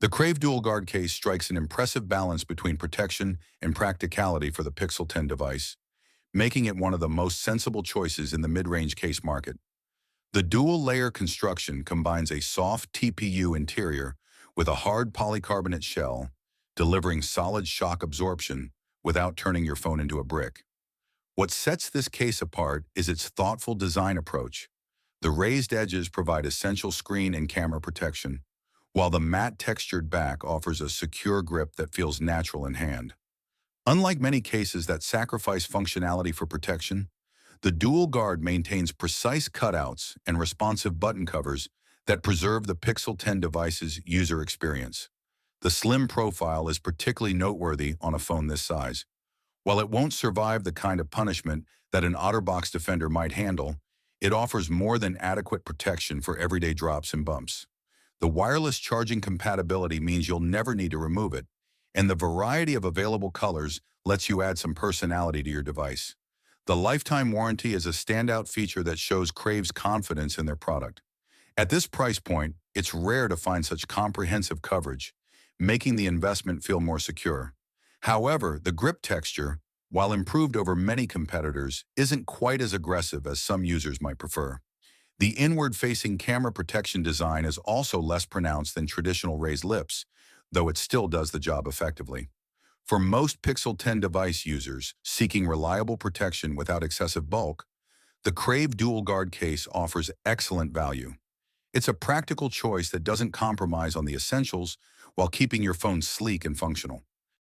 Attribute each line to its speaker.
Speaker 1: The Crave Dual Guard case strikes an impressive balance between protection and practicality for the Pixel 10 device, making it one of the most sensible choices in the mid-range case market. The dual-layer construction combines a soft TPU interior with a hard polycarbonate shell, delivering solid shock absorption without turning your phone into a brick. What sets this case apart is its thoughtful design approach. The raised edges provide essential screen and camera protection, while the matte textured back offers a secure grip that feels natural in hand. Unlike many cases that sacrifice functionality for protection, the Dual Guard maintains precise cutouts and responsive button covers that preserve the Pixel 10 device's user experience. The slim profile is particularly noteworthy on a phone this size. While it won't survive the kind of punishment that an OtterBox Defender might handle, it offers more than adequate protection for everyday drops and bumps. The wireless charging compatibility means you'll never need to remove it, and the variety of available colors lets you add some personality to your device. The lifetime warranty is a standout feature that shows Crave's confidence in their product. At this price point, it's rare to find such comprehensive coverage, making the investment feel more secure. However, the grip texture, while improved over many competitors, isn't quite as aggressive as some users might prefer. The inward-facing camera protection design is also less pronounced than traditional raised lips, though it still does the job effectively. For most Pixel 10 device users seeking reliable protection without excessive bulk, the Crave Dual Guard case offers excellent value. It's a practical choice that doesn't compromise on the essentials while keeping your phone sleek and functional.